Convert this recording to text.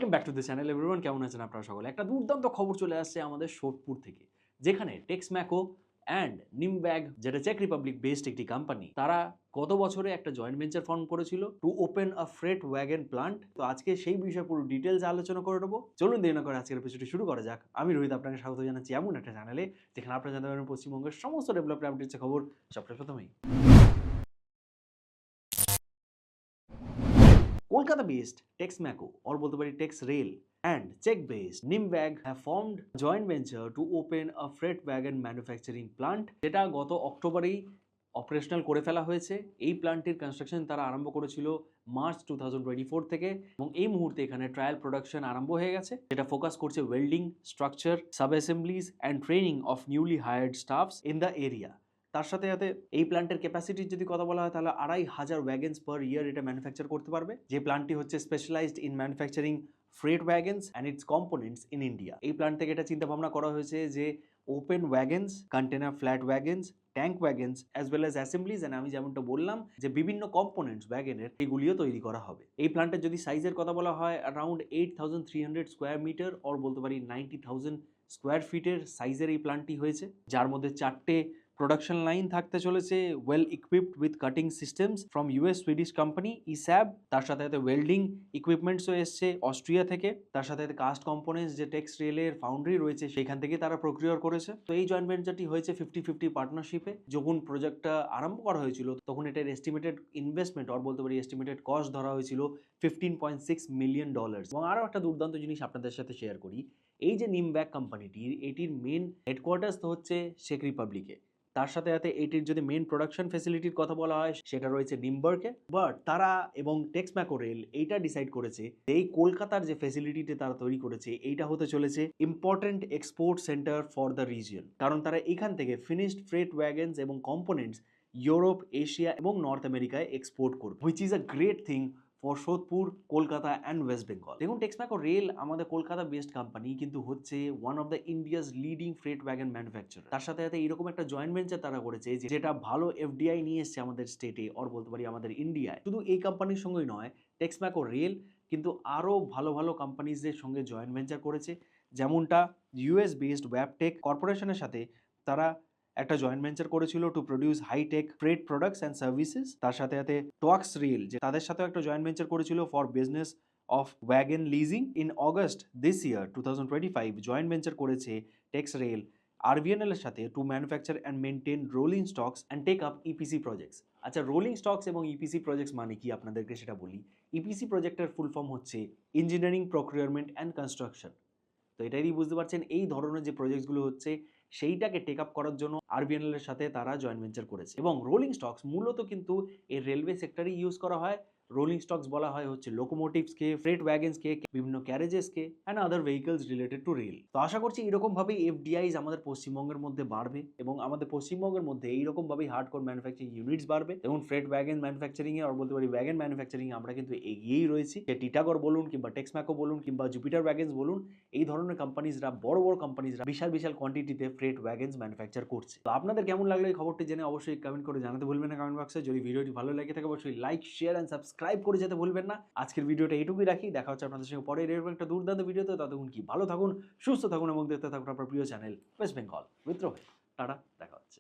Welcome back to the channel everyone. কেমন আছেন আপনারা সকলে? একটা দুর্দান্ত খবর চলে আসছে আমাদের সোদপুর থেকে, যেখানে টেক্সম্যাকো অ্যান্ড নিমব্যাগ, যেটা চেক রিপাবলিক বেসড একটি কোম্পানি, তারা গত বছরে একটা জয়েন্ট ভেঞ্চার ফর্ম করেছিল to open a freight wagon plant. তো আজকে সেই বিষয়ে পুরো ডিটেলস আলোচনা করে নেবো। চলুন দেরি না করে আজকের এপিসোডটি শুরু করা যাক। আমি রোহিত আপনাকে স্বাগত জানাচ্ছি এমন একটা চ্যানেলে যেখানে আপনারা জানতে পারবেন পশ্চিমবঙ্গের সমস্ত ডেভেলপমেন্ট আপডেটসের খবর সবচেয়ে প্রথমেই। Kolkata based Texmaco, or বলতে পারি TexRail, and Czech based Nimwag have formed a joint venture to open a freight wagon manufacturing plant, যেটা গত অক্টোবরেই অপারেশনাল করে ফেলা হয়েছে। এই প্ল্যান্টের কনস্ট্রাকশন তারা আরম্ভ করেছিল মার্চ 2024 থেকে, এবং এই মুহূর্তে এখানে ট্রায়াল প্রোডাকশন আরম্ভ হয়ে গেছে, যেটা ফোকাস করছে welding, structure, sub Assembly's and training of newly hired stuffs in the area. তার সাথে সাথে এই প্ল্যান্টের ক্যাপাসিটির যদি কথা বলা হয়, তাহলে 2500 ওয়াগনস পার ইয়ার এটা ম্যানুফ্যাকচার করতে পারবে। যে প্ল্যান্টটি হচ্ছে specialised in manufacturing freight wagons and its components in India. এই প্ল্যান্ট থেকে এটা চিন্তা ভাবনা করা হয়েছে যে open wagons, container flat wagons, tank wagons as well as assemblies, and আমি যেমনটা বললাম যে বিভিন্ন কম্পোনেন্টস ওয়াগনের, এগুলিও তৈরি করা হবে। এই প্ল্যান্টের যদি সাইজের কথা বলা হয়, অ্যারাউন্ড 8300 স্কোয়ার মিটার, অর বলতে পারি 90,000 স্কোয়ার ফিটের সাইজের এই প্ল্যান্টটি হয়েছে, যার মধ্যে 4টে প্রোডাকশন লাইন থাকতে চলেছে, well equipped with cutting systems from US Swedish company ESAB. তার সাথে সাথে ওয়েল্ডিং ইকুইপমেন্টসও এসছে অস্ট্রিয়া থেকে। তার সাথে সাথে কাস্ট কম্পোনেন্টস, যে টেক্স রেলের ফাউন্ডারি রয়েছে সেখান থেকে তারা প্রক্রিয়ার করেছে। তো এই জয়েন্ট ভেঞ্চারটি হয়েছে 50-50 পার্টনারশিপে। যখন প্রজেক্টটা আরম্ভ করা হয়েছিল তখন এটার এস্টিমেটেড ইনভেস্টমেন্ট, অর বলতে পারি এস্টিমেটেড কস্ট ধরা হয়েছিল $15.6 মিলিয়ন। এবং আরও একটা দুর্দান্ত জিনিস আপনাদের সাথে শেয়ার করি, এই যে নিমব্যাগ কোম্পানিটির, এটির মেন হেডকোয়ার্টার্স তো হচ্ছে চেক রিপাবলিকে। তার সাথে সাথে এটির যদি মেন প্রোডাকশন ফ্যাসিলিটির কথা বলা হয়, সেটা রয়েছে নিমবার্গে। বাট তারা এবং টেক্সম্যাকো রেল এইটা ডিসাইড করেছে এই কলকাতার যে ফ্যাসিলিটিতে তারা তৈরি করেছে, এইটা হতে চলেছে important export centre for the region. কারণ তারা এখান থেকে ফিনিশড ফ্রেট ওয়াগনস এবং কম্পোনেন্টস ইউরোপ, এশিয়া এবং নর্থ আমেরিকায় এক্সপোর্ট করবে, which is a great thing for Sodepur, Kolkata and West Bengal. দেখুন, টেক্সম্যাকো রেল আমাদের কলকাতা বেসড কোম্পানি, কিন্তু হচ্ছে one of the India's leading freight wagon manufacturer. তার সাথে সাথে এরকম একটা জয়েন্ট ভেঞ্চার তারা করেছে যেটা ভালো এফডিআই নিয়ে এসছে আমাদের স্টেটে, অর বলতে পারি আমাদের ইন্ডিয়ায়। শুধু এই কোম্পানির সঙ্গেই নয়, টেক্সম্যাকো রেল কিন্তু আরও ভালো ভালো কোম্পানিজদের সঙ্গে জয়েন্ট ভেঞ্চার করেছে, যেমনটা ইউএস বেসড ওয়াবটেক কর্পোরেশনের সাথে তারা একটা জয়েন্ট ভেঞ্চার করেছিল to produce high tech freight products and services. তার সাথে সাথে টোয়াক্স রেল, যে তাদের সাথেও একটা জয়েন্ট ভেঞ্চার করেছিল for business of wagon leasing. In August this year 2025 joint venture করেছে টেক্স রেল আরভিএনএল এর সাথে to manufacture and maintain rolling stocks and take up EPC projects. আচ্ছা, রোলিং স্টকস এবং ইপিসি প্রজেক্টস মানে কি আপনাদেরকে সেটা বলি। ইপিসি প্রজেক্টের ফুল ফর্ম হচ্ছে ইঞ্জিনিয়ারিং, প্রক্রিয়রমেন্ট অ্যান্ড কনস্ট্রাকশন। তো এটাই বুঝতে পারছেন, এই ধরনের যে প্রজেক্টসগুলো হচ্ছে সেইটাকে টেক আপ করার জন্য আরবিএনএল এর সাথে তারা জয়েন্ট ভেঞ্চার করেছে। এবং রোলিং স্টকস মূলত কিন্তু এই রেলওয়ে সেক্টরে ইউজ করা হয়। রোলিং স্টকস বলা হয় হচ্ছে লোকোমোটিভসকে, ফ্রেট ওয়াগনসকে, বিভিন্ন ক্যারেজেসকে and other vehicles related to rail. তো আশা করছি এরকমভাবেই এফডিআইস আমাদের পশ্চিমবঙ্গের মধ্যে বাড়বে, এবং আমাদের পশ্চিমবঙ্গের মধ্যে এইরকমভাবেই হার্ডকোর ম্যানুফ্যাকচারিং ইউনিটস বাড়বে। এবং ফ্রেট ওয়াগন ম্যানুফ্যাকচারিংয়ে, আর বলতে পারি ওয়াগন ম্যানুফ্যাকচারিংয়ে আমরা কিন্তু এগিয়েই রয়েছি। যে টিটাগড় বলুন, কিংবা টেক্সম্যাকো বলুন, কিংবা জুপিটার ওয়াগনস বলুন, এই ধরনের কোম্পানিজরা, বড় বড় কোম্পানিজরা বিশাল বিশাল কোয়ান্টিটিতে ফ্রেট ওয়াগনস ম্যানুফ্যাকচার করছে। তো আপনাদের কেমন লাগলো এই খবরটি জেনে অবশ্যই কমেন্ট করে জানাতে ভুলবেন না কমেন্ট বক্সে। যদি ভিডিওটি ভালো লেগে থাকে অবশ্যই লাইক, শেয়ার অ্যান্ড সাবস্ক্রাইব করে যেতে ভুলবেন না। আজকের ভিডিওটা এইটুকুই রাখি, দেখা হচ্ছে আপনাদের সঙ্গে পরে এরকম একটা দুর্দান্ত ভিডিওতে। ততক্ষণ কি ভালো থাকুন, সুস্থ থাকুন এবং দেখতে থাকুন আপনার প্রিয় channel West Bengal with Rohit. Tata, দেখা হচ্ছে।